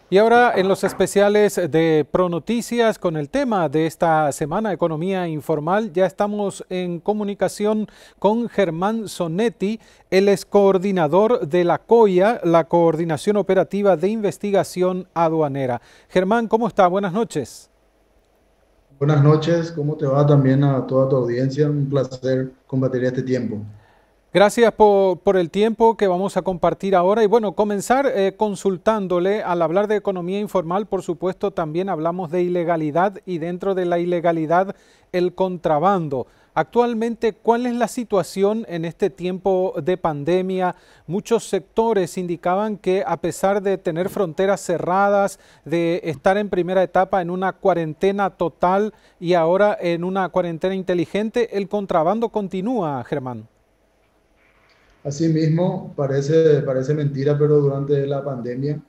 Y ahora en los especiales de Pronoticias con el tema de esta semana, Economía Informal, ya estamos en comunicación con Germán Sonetti. Él es coordinador de la COIA, la Coordinación Operativa de Investigación Aduanera. Germán, ¿cómo está? Buenas noches. Buenas noches, ¿cómo te va también a toda tu audiencia? Un placer compartir este tiempo. Gracias por el tiempo que vamos a compartir ahora. Y bueno, comenzar consultándole, al hablar de economía informal, por supuesto, también hablamos de ilegalidad y dentro de la ilegalidad, el contrabando. Actualmente, ¿cuál es la situación en este tiempo de pandemia? Muchos sectores indicaban que a pesar de tener fronteras cerradas, de estar en primera etapa en una cuarentena total y ahora en una cuarentena inteligente, el contrabando continúa, Germán. Asimismo, parece mentira, pero durante la pandemia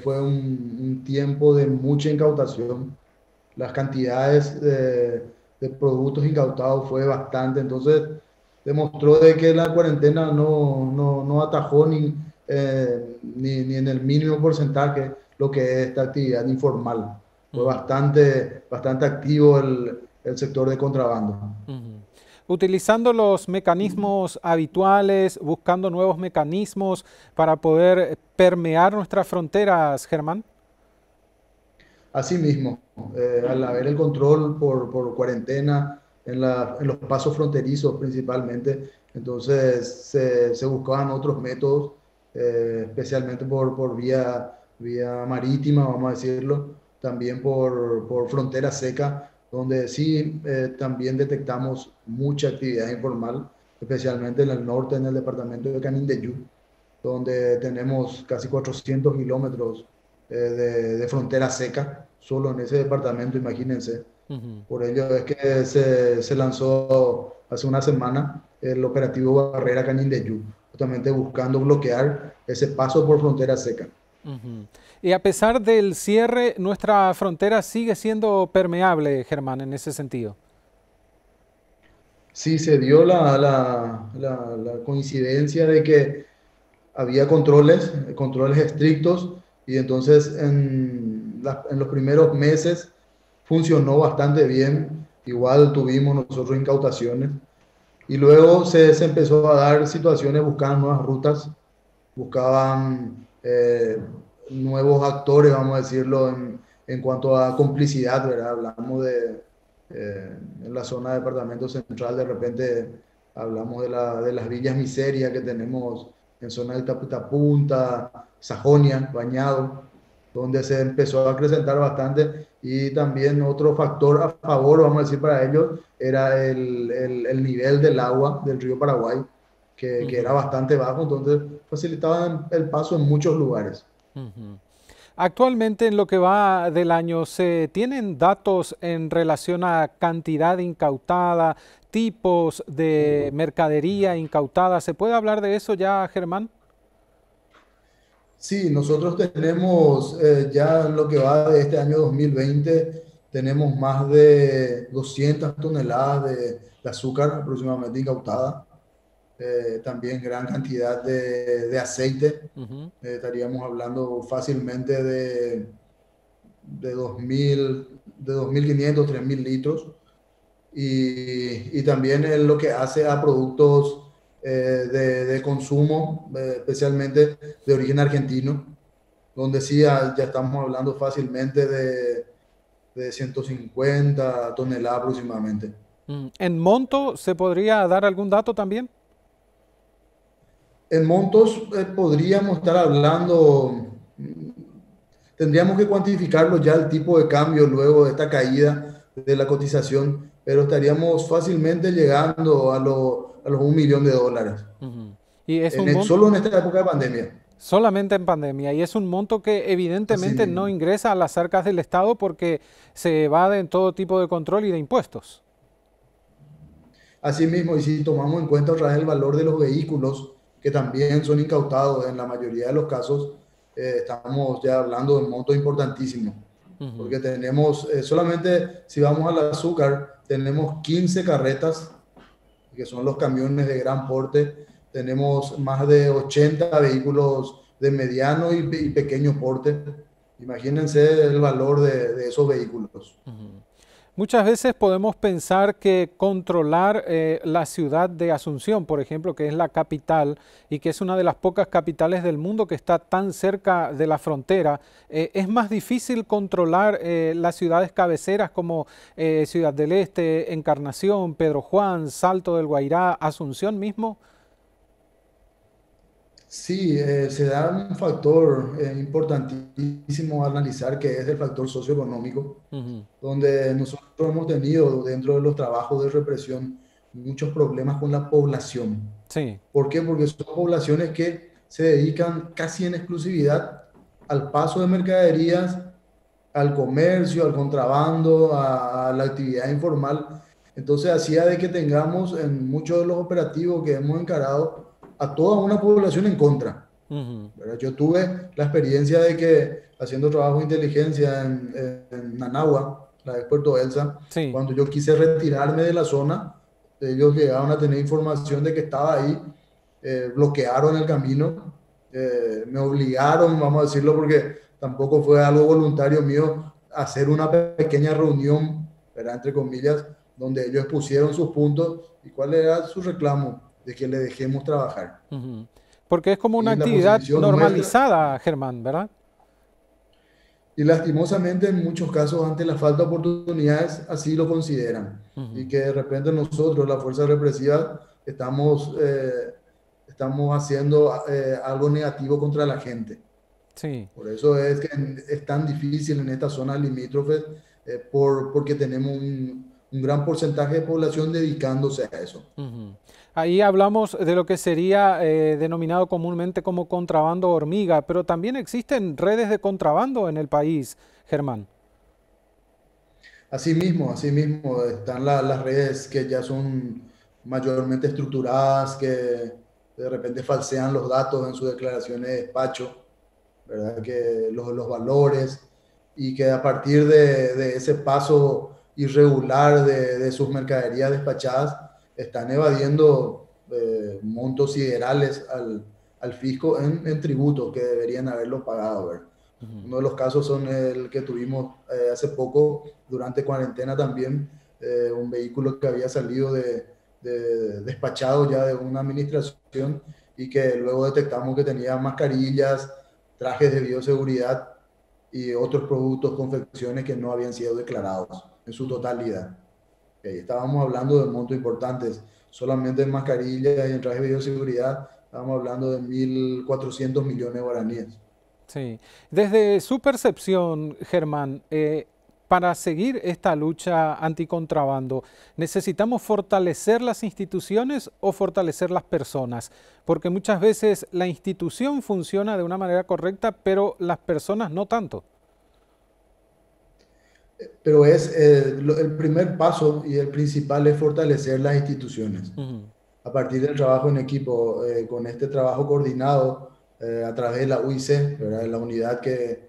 fue un tiempo de mucha incautación. Las cantidades de productos incautados fue bastante, entonces demostró de que la cuarentena no atajó ni en el mínimo porcentaje lo que es esta actividad informal. Fue Ujú. bastante activo el sector de contrabando. Ujú. Utilizando los mecanismos habituales, buscando nuevos mecanismos para poder permear nuestras fronteras, Germán. Asimismo, al haber el control por cuarentena en los pasos fronterizos principalmente, entonces se buscaban otros métodos, especialmente por vía marítima, vamos a decirlo, también por frontera seca, donde sí también detectamos mucha actividad informal, especialmente en el norte, en el departamento de Canindeyú, donde tenemos casi 400 kilómetros de frontera seca, solo en ese departamento, imagínense. Ujú. Por ello es que se lanzó hace una semana el operativo Barrera Canindeyú, justamente buscando bloquear ese paso por frontera seca. Ujú. Y a pesar del cierre, nuestra frontera sigue siendo permeable, Germán, en ese sentido. Sí, se dio la coincidencia de que había controles estrictos, y entonces en los primeros meses funcionó bastante bien. Igual tuvimos nosotros incautaciones y luego se empezó a dar situaciones, buscaban nuevas rutas, buscaban nuevos actores, vamos a decirlo, en cuanto a complicidad, ¿verdad? Hablamos en la zona de departamento central, de repente hablamos de las villas miserias que tenemos en zona de Punta, Sajonia, Bañado, donde se empezó a acrecentar bastante, y también otro factor a favor, vamos a decir, para ellos, era el nivel del agua del río Paraguay, que era Ujú. bastante bajo, entonces facilitaban el paso en muchos lugares. Ujú. Actualmente, en lo que va del año, ¿se tienen datos en relación a cantidad incautada, tipos de mercadería incautada? ¿Se puede hablar de eso ya, Germán? Sí, nosotros tenemos ya lo que va de este año 2020, tenemos más de 200 toneladas de azúcar aproximadamente incautada, también gran cantidad de aceite. Ujú. Estaríamos hablando fácilmente de 2.500, 3.000 litros. Y también en lo que hace a productos de consumo, especialmente de origen argentino, donde sí ya estamos hablando fácilmente de 150 toneladas aproximadamente. ¿En monto se podría dar algún dato también? En montos podríamos estar hablando, tendríamos que cuantificarlo ya el tipo de cambio luego de esta caída de la cotización, pero estaríamos fácilmente llegando a los 1 millón de dólares, Ujú. Y es un monto solo en esta época de pandemia. solamente en pandemia, y es un monto que Así evidentemente no mismo. ingresa a las arcas del Estado porque se evade en todo tipo de control y de impuestos. Asimismo, y si tomamos en cuenta otra vez el valor de los vehículos, que también son incautados en la mayoría de los casos, estamos ya hablando de montos importantísimos, Ujú. porque tenemos, solamente si vamos al azúcar, tenemos 15 carretas, que son los camiones de gran porte, tenemos más de 80 vehículos de mediano y pequeño porte. Imagínense el valor de esos vehículos. Ujú. Muchas veces podemos pensar que controlar la ciudad de Asunción, por ejemplo, que es la capital y que es una de las pocas capitales del mundo que está tan cerca de la frontera, es más difícil controlar las ciudades cabeceras como Ciudad del Este, Encarnación, Pedro Juan, Salto del Guairá, Asunción mismo. Sí, se da un factor importantísimo a analizar que es el factor socioeconómico, Ujú. donde nosotros hemos tenido dentro de los trabajos de represión muchos problemas con la población. Sí. ¿Por qué? Porque son poblaciones que se dedican casi en exclusividad al paso de mercaderías, al comercio, al contrabando, a la actividad informal. Entonces hacía de que tengamos en muchos de los operativos que hemos encarado a toda una población en contra. Ujú. ¿Verdad? Yo tuve la experiencia de que haciendo trabajo de inteligencia en Nanagua, la de Puerto Elsa, Sí. cuando yo quise retirarme de la zona, ellos llegaban a tener información de que estaba ahí, bloquearon el camino, me obligaron, vamos a decirlo, porque tampoco fue algo voluntario mío, a hacer una pequeña reunión, ¿verdad? Entre comillas, donde ellos expusieron sus puntos y cuál era su reclamo de que le dejemos trabajar. Ujú. Porque es como una Y la actividad posición nuestra, normalizada, Germán, ¿verdad? y lastimosamente en muchos casos ante la falta de oportunidades así lo consideran. Y Ujú. que de repente nosotros, la fuerza represiva, estamos haciendo algo negativo contra la gente. Sí. Por eso es que es tan difícil en estas zonas limítrofes, porque tenemos un gran porcentaje de población dedicándose a eso. Ujú. Ahí hablamos de lo que sería denominado comúnmente como contrabando hormiga, pero también existen redes de contrabando en el país, Germán. Asimismo, están las redes que ya son mayormente estructuradas, que de repente falsean los datos en sus declaraciones de despacho, ¿verdad? Que los valores y que a partir de ese paso irregular de sus mercaderías despachadas están evadiendo montos siderales al fisco en tributos que deberían haberlo pagado, ¿verdad? Ujú. Uno de los casos son el que tuvimos hace poco, durante cuarentena también, un vehículo que había salido despachado ya de una administración y que luego detectamos que tenía mascarillas, trajes de bioseguridad y otros productos, confecciones que no habían sido declarados en su Ujú. totalidad. Estábamos hablando de montos importantes, solamente en mascarillas y en trajes de bioseguridad, estábamos hablando de 1.400 millones de guaraníes. Sí. Desde su percepción, Germán, para seguir esta lucha anticontrabando, ¿necesitamos fortalecer las instituciones o fortalecer las personas? Porque muchas veces la institución funciona de una manera correcta, pero las personas no tanto. Pero el primer paso y el principal es fortalecer las instituciones. Ujú. A partir del trabajo en equipo, con este trabajo coordinado a través de la UIC, ¿verdad? La unidad que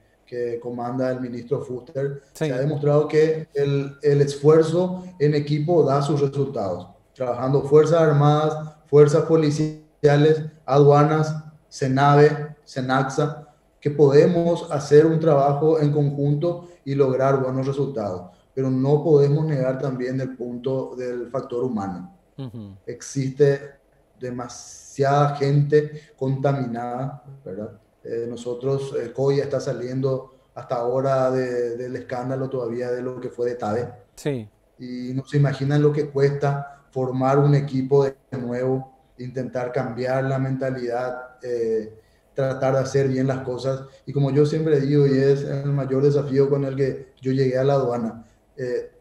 comanda el ministro Fuster, se ha Sí. demostrado que el esfuerzo en equipo da sus resultados. Trabajando Fuerzas Armadas, Fuerzas Policiales, aduanas, SENAVE, SENAXA, que podemos hacer un trabajo en conjunto y lograr buenos resultados. Pero no podemos negar también el punto del factor humano. Ujú. Existe demasiada gente contaminada, ¿verdad? Nosotros, COIA está saliendo hasta ahora del escándalo todavía de lo que fue de TADE, Sí. y no se imaginan lo que cuesta formar un equipo de nuevo, intentar cambiar la mentalidad, tratar de hacer bien las cosas. Y como yo siempre digo, y es el mayor desafío con el que yo llegué a la aduana,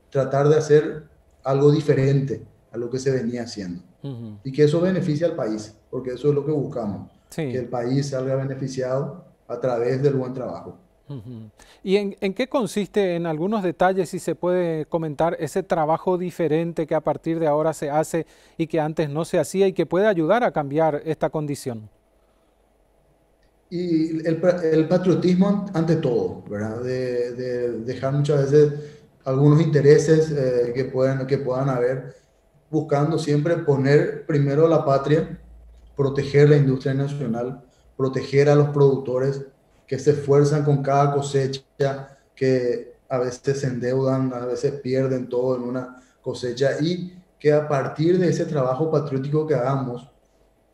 tratar de hacer algo diferente a lo que se venía haciendo. Ujú. Y que eso beneficie al país, porque eso es lo que buscamos, que Sí. el país salga beneficiado a través del buen trabajo. Ujú. ¿Y en qué consiste, en algunos detalles, si se puede comentar, ese trabajo diferente que a partir de ahora se hace y que antes no se hacía y que puede ayudar a cambiar esta condición? Y el patriotismo ante todo, ¿verdad? De dejar muchas veces algunos intereses que puedan haber, buscando siempre poner primero la patria, proteger la industria nacional, proteger a los productores que se esfuerzan con cada cosecha, que a veces se endeudan, a veces pierden todo en una cosecha, y que a partir de ese trabajo patriótico que hagamos,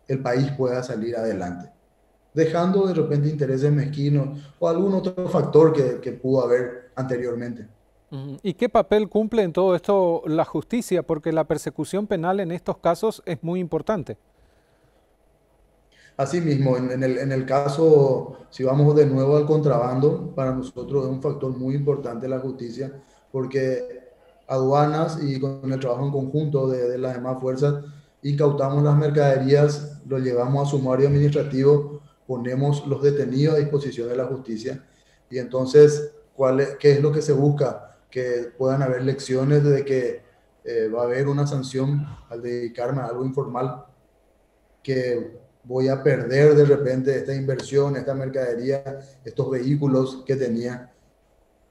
el país pueda salir adelante, dejando de repente intereses mezquinos o algún otro factor que pudo haber anteriormente. ¿Y qué papel cumple en todo esto la justicia? Porque la persecución penal en estos casos es muy importante. Asimismo, en el caso, si vamos de nuevo al contrabando, para nosotros es un factor muy importante la justicia, porque aduanas y con el trabajo en conjunto de las demás fuerzas, incautamos las mercaderías, lo llevamos a sumario administrativo, ponemos los detenidos a disposición de la justicia. Y entonces, ¿qué es lo que se busca? Que puedan haber lecciones de que va a haber una sanción al dedicarme a algo informal, que voy a perder de repente esta inversión, esta mercadería, estos vehículos que tenía.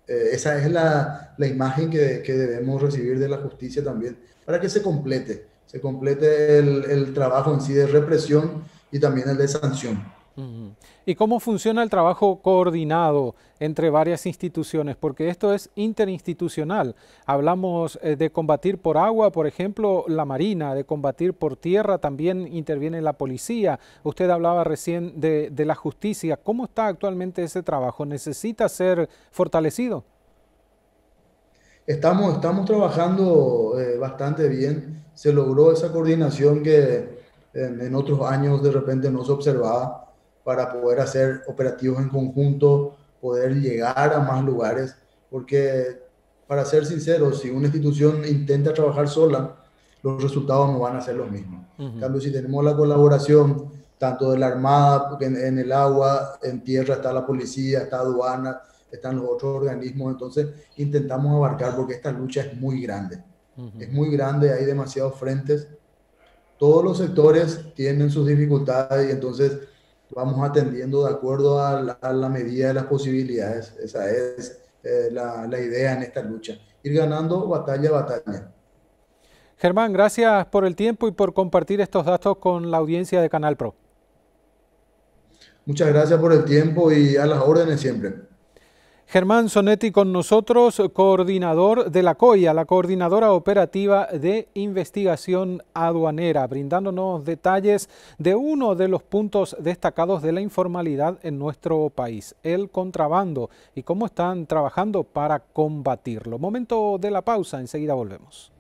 Esa es la imagen que debemos recibir de la justicia también, para que se complete el trabajo en sí de represión y también el de sanción. Ujú. ¿Y cómo funciona el trabajo coordinado entre varias instituciones? Porque esto es interinstitucional. Hablamos de combatir por agua, por ejemplo, la Marina, de combatir por tierra, también interviene la policía. Usted hablaba recién de la justicia. ¿Cómo está actualmente ese trabajo? ¿Necesita ser fortalecido? Estamos trabajando bastante bien. Se logró esa coordinación que en otros años de repente no se observaba, para poder hacer operativos en conjunto, poder llegar a más lugares, porque para ser sinceros, si una institución intenta trabajar sola, los resultados no van a ser los mismos. En Ujú. cambio, si tenemos la colaboración tanto de la Armada, porque en el agua, en tierra está la policía, está aduana, están los otros organismos, entonces intentamos abarcar, porque esta lucha Ujú. es muy grande, hay demasiados frentes, todos los sectores tienen sus dificultades, y entonces vamos atendiendo de acuerdo a la medida de las posibilidades. Esa es la idea en esta lucha, ir ganando batalla a batalla. Germán, gracias por el tiempo y por compartir estos datos con la audiencia de Canal Pro. Muchas gracias por el tiempo y a las órdenes siempre. Germán Sonetti con nosotros, coordinador de la COIA, la Coordinadora Operativa de Investigación Aduanera, brindándonos detalles de uno de los puntos destacados de la informalidad en nuestro país, el contrabando, y cómo están trabajando para combatirlo. Momento de la pausa, enseguida volvemos.